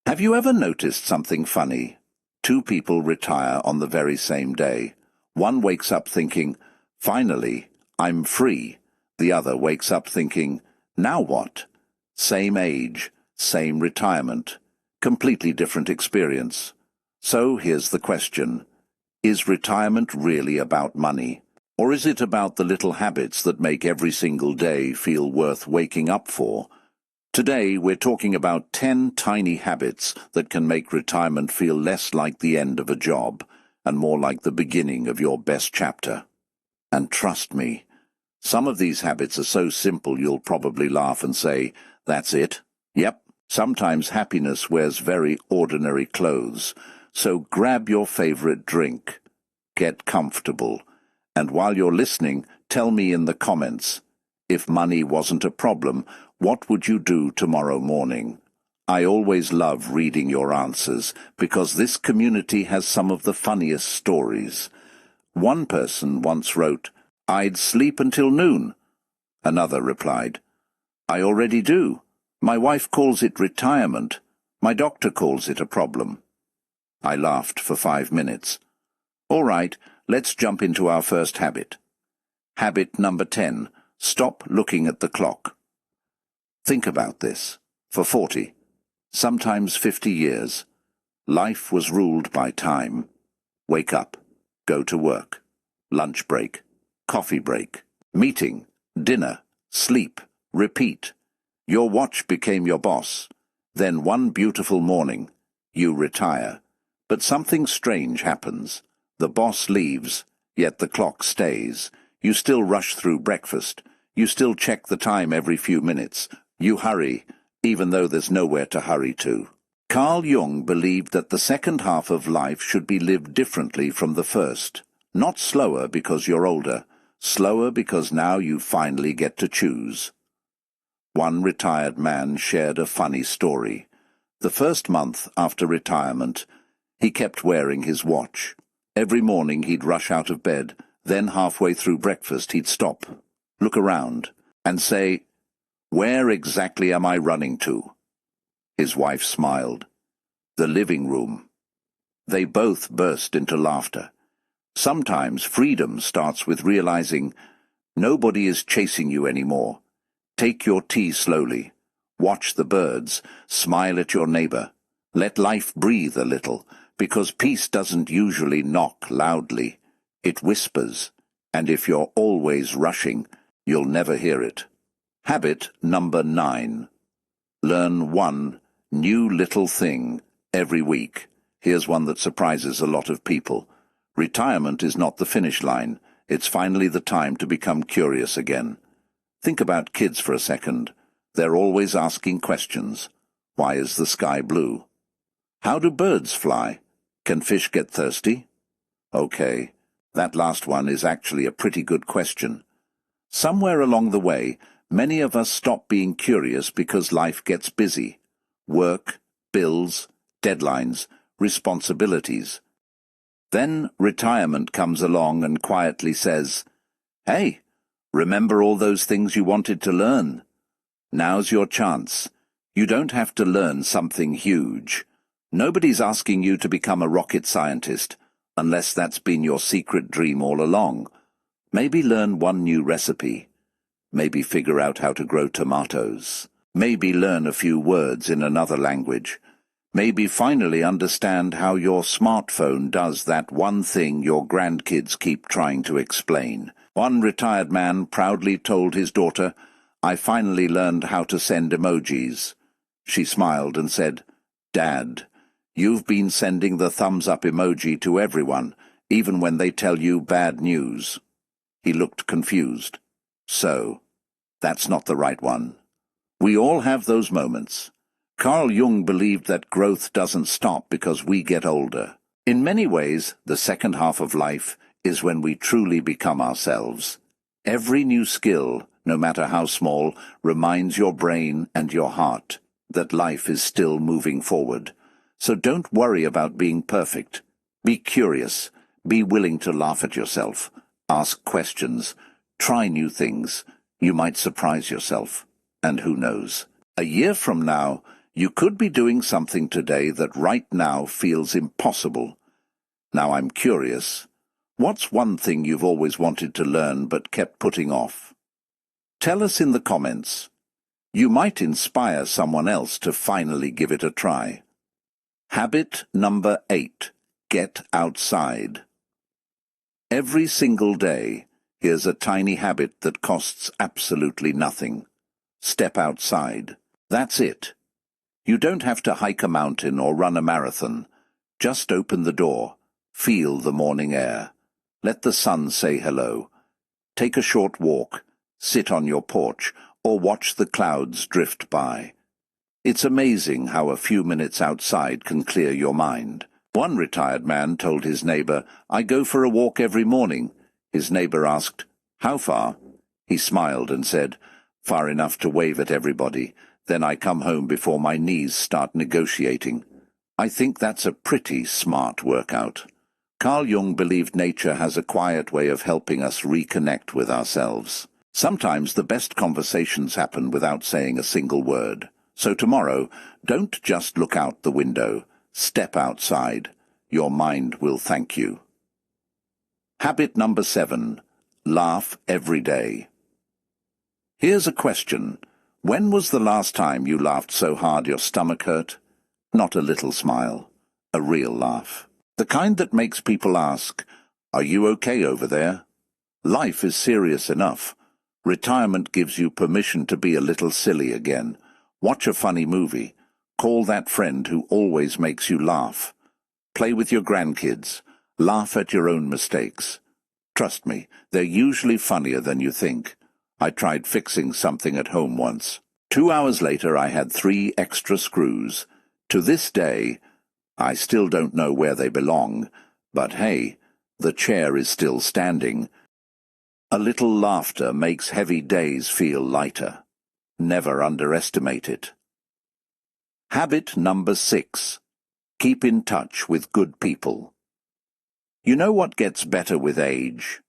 Have you ever noticed something funny? Two people retire on the very same day. One wakes up thinking, "Finally, I'm free." The other wakes up thinking, "Now what?" Same age, same retirement, completely different experience. So here's the question. Is retirement really about money? Or is it about the little habits that make every single day feel worth waking up for? Today, we're talking about 10 tiny habits that can make retirement feel less like the end of a job and more like the beginning of your best chapter. And trust me, some of these habits are so simple you'll probably laugh and say, "That's it?" Yep, sometimes happiness wears very ordinary clothes. So grab your favorite drink, get comfortable, and while you're listening, tell me in the comments, if money wasn't a problem, what would you do tomorrow morning? I always love reading your answers because this community has some of the funniest stories. One person once wrote, "I'd sleep until noon." Another replied, "I already do. My wife calls it retirement. My doctor calls it a problem." I laughed for 5 minutes. All right, let's jump into our first habit. Habit number 10. Stop looking at the clock. Think about this. For 40, sometimes 50 years, life was ruled by time. Wake up, go to work, lunch break, coffee break, meeting, dinner, sleep, repeat. Your watch became your boss. Then one beautiful morning, you retire. But something strange happens. The boss leaves, yet the clock stays. You still rush through breakfast. You still check the time every few minutes. You hurry, even though there's nowhere to hurry to. Carl Jung believed that the second half of life should be lived differently from the first. Not slower because you're older, slower because now you finally get to choose. One retired man shared a funny story. The first month after retirement, he kept wearing his watch. Every morning he'd rush out of bed, then halfway through breakfast he'd stop, look around, and say, "Where exactly am I running to?" His wife smiled. "The living room." They both burst into laughter. Sometimes freedom starts with realizing nobody is chasing you anymore. Take your tea slowly. Watch the birds. Smile at your neighbor. Let life breathe a little, because peace doesn't usually knock loudly. It whispers, and if you're always rushing, you'll never hear it. Habit number 9. Learn one new little thing every week. Here's one that surprises a lot of people. Retirement is not the finish line. It's finally the time to become curious again. Think about kids for a second. They're always asking questions. Why is the sky blue? How do birds fly? Can fish get thirsty? Okay, that last one is actually a pretty good question. Somewhere along the way, many of us stop being curious because life gets busy. Work, bills, deadlines, responsibilities. Then retirement comes along and quietly says, "Hey, remember all those things you wanted to learn? Now's your chance. You don't have to learn something huge. Nobody's asking you to become a rocket scientist, unless that's been your secret dream all along. Maybe learn one new recipe. Maybe figure out how to grow tomatoes. Maybe learn a few words in another language. Maybe finally understand how your smartphone does that one thing your grandkids keep trying to explain." One retired man proudly told his daughter, "I finally learned how to send emojis." She smiled and said, "Dad, you've been sending the thumbs-up emoji to everyone, even when they tell you bad news." He looked confused. "So, that's not the right one." We all have those moments. Carl Jung believed that growth doesn't stop because we get older. In many ways, the second half of life is when we truly become ourselves. Every new skill, no matter how small, reminds your brain and your heart that life is still moving forward. So don't worry about being perfect. Be curious. Be willing to laugh at yourself. Ask questions. Try new things. You might surprise yourself. And who knows? A year from now, You could be doing something today that right now feels impossible. Now I'm curious. What's one thing you've always wanted to learn but kept putting off? Tell us in the comments. You might inspire someone else to finally give it a try. Habit number 8. Get outside. Every single day, here's a tiny habit that costs absolutely nothing. Step outside. That's it. You don't have to hike a mountain or run a marathon. Just open the door. Feel the morning air. Let the sun say hello. Take a short walk. Sit on your porch or watch the clouds drift by. It's amazing how a few minutes outside can clear your mind. One retired man told his neighbor, "I go for a walk every morning." His neighbor asked, "How far?" He smiled and said, "Far enough to wave at everybody. Then I come home before my knees start negotiating." I think that's a pretty smart workout. Carl Jung believed nature has a quiet way of helping us reconnect with ourselves. Sometimes the best conversations happen without saying a single word. So tomorrow, don't just look out the window. Step outside. Your mind will thank you. Habit number 7. Laugh every day. Here's a question. When was the last time you laughed so hard your stomach hurt? Not a little smile. A real laugh. The kind that makes people ask, "Are you okay over there?" Life is serious enough. Retirement gives you permission to be a little silly again. Watch a funny movie. Call that friend who always makes you laugh. Play with your grandkids. Laugh at your own mistakes. Trust me, they're usually funnier than you think. I tried fixing something at home once. 2 hours later I had 3 extra screws. To this day, I still don't know where they belong, but hey, the chair is still standing. A little laughter makes heavy days feel lighter. Never underestimate it. Habit number 6. Keep in touch with good people. You know what gets better with age?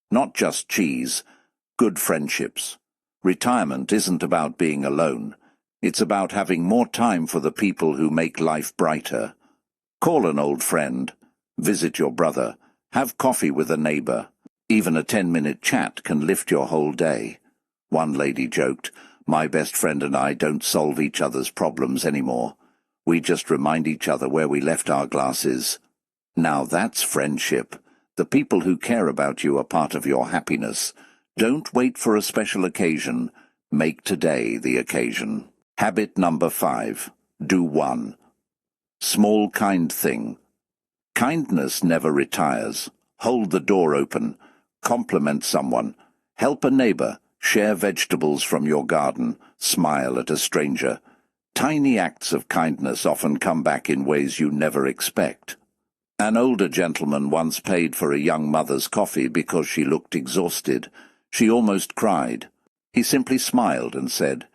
Not just cheese, good friendships. Retirement isn't about being alone. It's about having more time for the people who make life brighter. Call an old friend, visit your brother, have coffee with a neighbor. Even a 10-minute chat can lift your whole day. One lady joked, "My best friend and I don't solve each other's problems anymore. We just remind each other where we left our glasses." Now that's friendship. The people who care about you are part of your happiness. Don't wait for a special occasion. Make today the occasion. Habit number 5. Do one small kind thing. Kindness never retires. Hold the door open. Compliment someone. Help a neighbor. Share vegetables from your garden. Smile at a stranger. Tiny acts of kindness often come back in ways you never expect. An older gentleman once paid for a young mother's coffee because she looked exhausted. She almost cried. He simply smiled and said,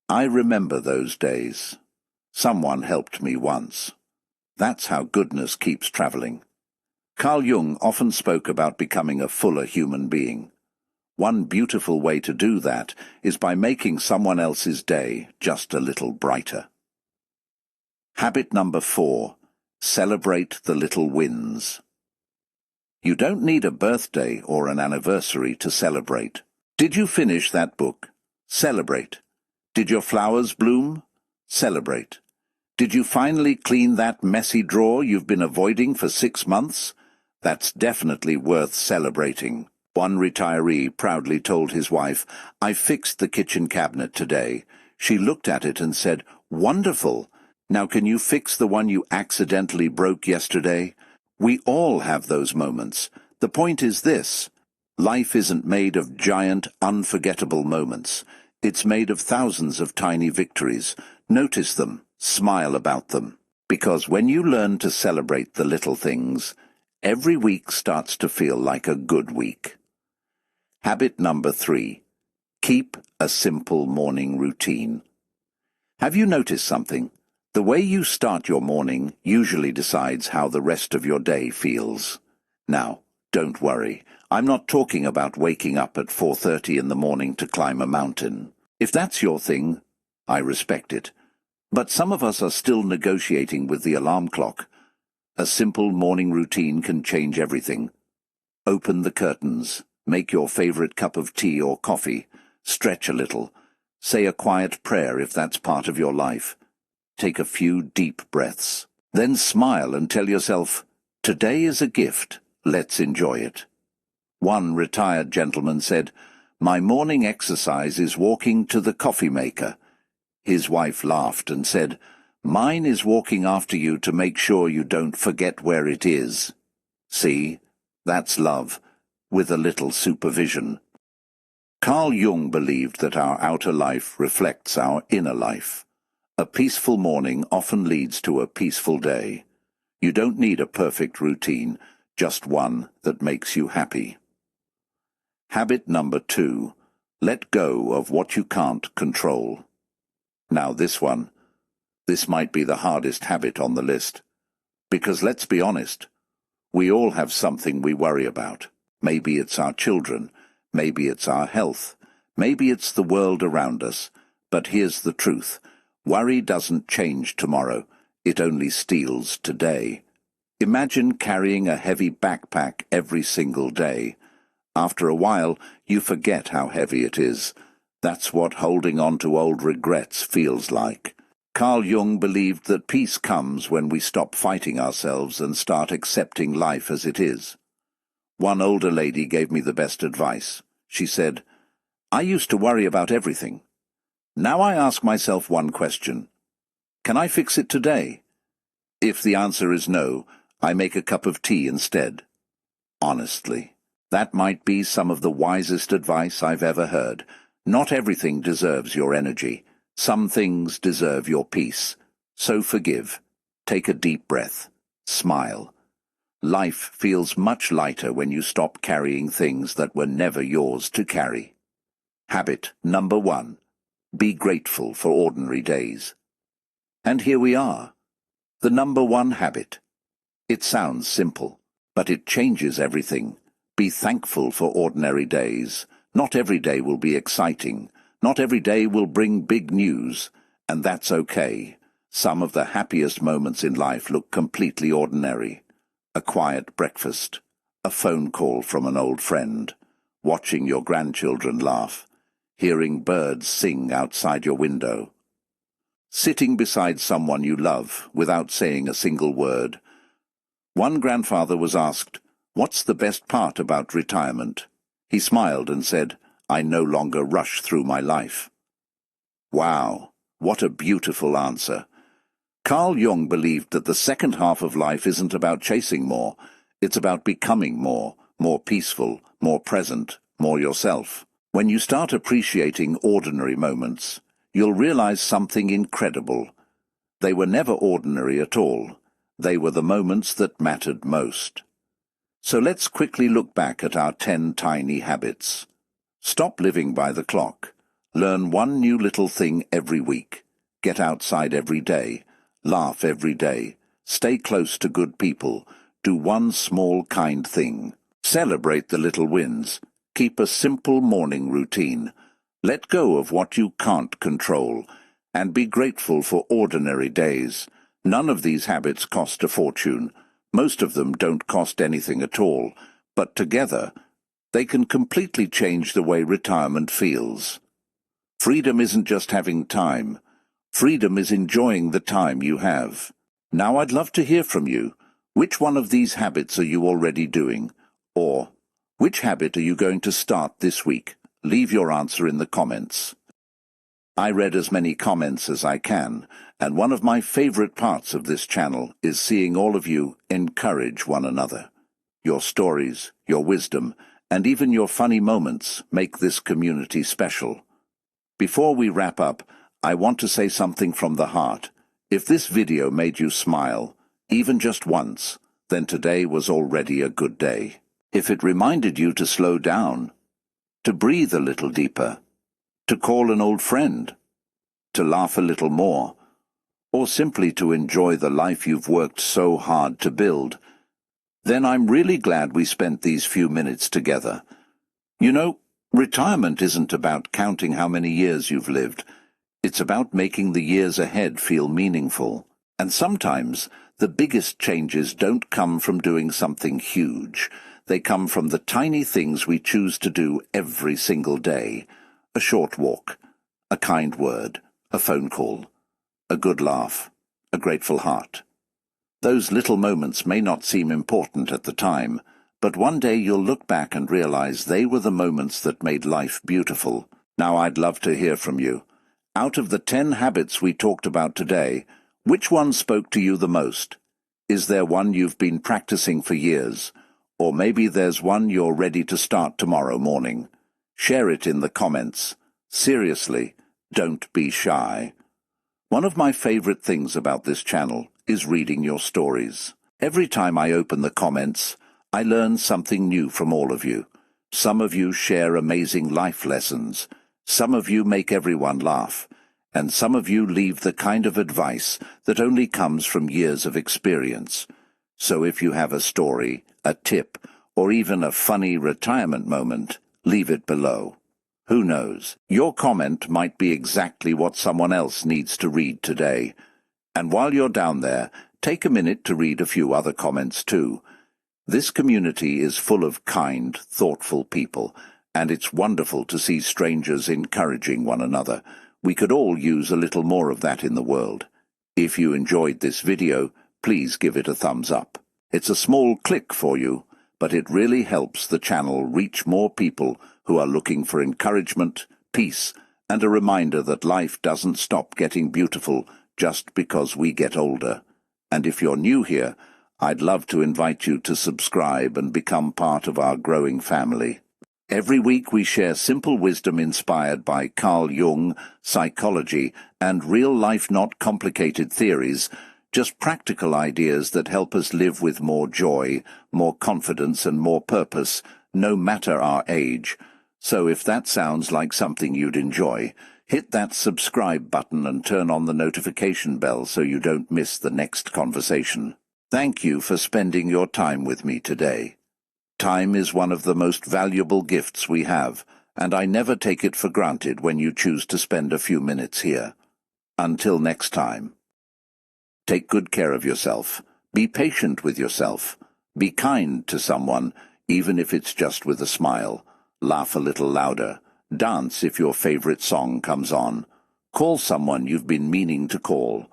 "I remember those days. Someone helped me once." That's how goodness keeps traveling. Carl Jung often spoke about becoming a fuller human being. One beautiful way to do that is by making someone else's day just a little brighter. Habit number 4. Celebrate the little wins. You don't need a birthday or an anniversary to celebrate. Did you finish that book? Celebrate. Did your flowers bloom? Celebrate. Did you finally clean that messy drawer you've been avoiding for 6 months? That's definitely worth celebrating. One retiree proudly told his wife, "I fixed the kitchen cabinet today." She looked at it and said, "Wonderful. Now can you fix the one you accidentally broke yesterday?" We all have those moments. The point is this: life isn't made of giant, unforgettable moments. It's made of thousands of tiny victories. Notice them, smile about them. Because when you learn to celebrate the little things, every week starts to feel like a good week. Habit number 3. Keep a simple morning routine. Have you noticed something? The way you start your morning usually decides how the rest of your day feels. Now, don't worry. I'm not talking about waking up at 4:30 in the morning to climb a mountain. If that's your thing, I respect it. But some of us are still negotiating with the alarm clock. A simple morning routine can change everything. Open the curtains, make your favorite cup of tea or coffee, stretch a little, say a quiet prayer if that's part of your life. Take a few deep breaths. Then smile and tell yourself, today is a gift, let's enjoy it. One retired gentleman said, "My morning exercise is walking to the coffee maker." His wife laughed and said, "Mine is walking after you to make sure you don't forget where it is." See, that's love, with a little supervision. Carl Jung believed that our outer life reflects our inner life. A peaceful morning often leads to a peaceful day. You don't need a perfect routine, just one that makes you happy. Habit number 2, let go of what you can't control. Now this might be the hardest habit on the list. Because let's be honest, we all have something we worry about. Maybe it's our children, maybe it's our health, maybe it's the world around us. But here's the truth. Worry doesn't change tomorrow, it only steals today. Imagine carrying a heavy backpack every single day. After a while, you forget how heavy it is. That's what holding on to old regrets feels like. Carl Jung believed that peace comes when we stop fighting ourselves and start accepting life as it is. One older lady gave me the best advice. She said, "I used to worry about everything. Now I ask myself one question. Can I fix it today? If the answer is no, I make a cup of tea instead." Honestly, that might be some of the wisest advice I've ever heard. Not everything deserves your energy. Some things deserve your peace. So forgive. Take a deep breath. Smile. Life feels much lighter when you stop carrying things that were never yours to carry. Habit number 1. Be grateful for ordinary days. And here we are. The number 1 habit. It sounds simple, but it changes everything. Be thankful for ordinary days. Not every day will be exciting. Not every day will bring big news, and that's okay. Some of the happiest moments in life look completely ordinary. A quiet breakfast, a phone call from an old friend, watching your grandchildren laugh, hearing birds sing outside your window, sitting beside someone you love without saying a single word. One grandfather was asked, "What's the best part about retirement?" He smiled and said, "I no longer rush through my life." Wow, what a beautiful answer. Carl Jung believed that the second half of life isn't about chasing more, it's about becoming more peaceful, more present, more yourself. When you start appreciating ordinary moments, you'll realize something incredible. They were never ordinary at all. They were the moments that mattered most. So let's quickly look back at our 10 tiny habits. Stop living by the clock. Learn one new little thing every week. Get outside every day. Laugh every day. Stay close to good people. Do one small kind thing. Celebrate the little wins. Keep a simple morning routine. Let go of what you can't control. And be grateful for ordinary days. None of these habits cost a fortune. Most of them don't cost anything at all. But together, they can completely change the way retirement feels. Freedom isn't just having time. Freedom is enjoying the time you have. Now I'd love to hear from you. Which one of these habits are you already doing? Or, which habit are you going to start this week? Leave your answer in the comments. I read as many comments as I can, and one of my favorite parts of this channel is seeing all of you encourage one another. Your stories, your wisdom, and even your funny moments make this community special. Before we wrap up, I want to say something from the heart. If this video made you smile, even just once, then today was already a good day. If it reminded you to slow down, to breathe a little deeper, to call an old friend, to laugh a little more, or simply to enjoy the life you've worked so hard to build, then I'm really glad we spent these few minutes together. You know, retirement isn't about counting how many years you've lived. It's about making the years ahead feel meaningful. And sometimes the biggest changes don't come from doing something huge. They come from the tiny things we choose to do every single day. A short walk, a kind word, a phone call, a good laugh, a grateful heart. Those little moments may not seem important at the time, but one day you'll look back and realize they were the moments that made life beautiful. Now I'd love to hear from you. Out of the 10 habits we talked about today, which one spoke to you the most? Is there one you've been practicing for years? Or maybe there's one you're ready to start tomorrow morning. Share it in the comments. Seriously, don't be shy. One of my favorite things about this channel is reading your stories. Every time I open the comments, I learn something new from all of you. Some of you share amazing life lessons. Some of you make everyone laugh. And some of you leave the kind of advice that only comes from years of experience. So if you have a story, a tip, or even a funny retirement moment, leave it below. Who knows? Your comment might be exactly what someone else needs to read today. And while you're down there, take a minute to read a few other comments too. This community is full of kind, thoughtful people, and it's wonderful to see strangers encouraging one another. We could all use a little more of that in the world. If you enjoyed this video, please give it a thumbs up. It's a small click for you, but it really helps the channel reach more people who are looking for encouragement, peace, and a reminder that life doesn't stop getting beautiful just because we get older. And if you're new here, I'd love to invite you to subscribe and become part of our growing family. Every week we share simple wisdom inspired by Carl Jung, psychology, and real-life not complicated theories, just practical ideas that help us live with more joy, more confidence, and more purpose, no matter our age. So if that sounds like something you'd enjoy, hit that subscribe button and turn on the notification bell so you don't miss the next conversation. Thank you for spending your time with me today. Time is one of the most valuable gifts we have, and I never take it for granted when you choose to spend a few minutes here. Until next time. Take good care of yourself. Be patient with yourself. Be kind to someone, even if it's just with a smile. Laugh a little louder. Dance if your favorite song comes on. Call someone you've been meaning to call.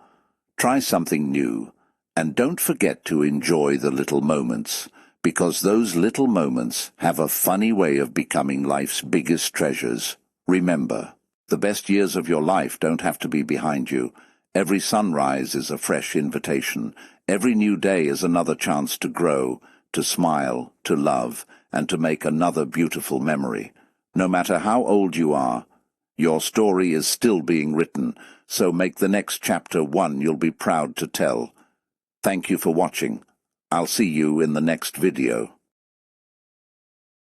Try something new. And don't forget to enjoy the little moments, because those little moments have a funny way of becoming life's biggest treasures. Remember, the best years of your life don't have to be behind you. Every sunrise is a fresh invitation. Every new day is another chance to grow, to smile, to love, and to make another beautiful memory. No matter how old you are, your story is still being written, so make the next chapter one you'll be proud to tell. Thank you for watching. I'll see you in the next video.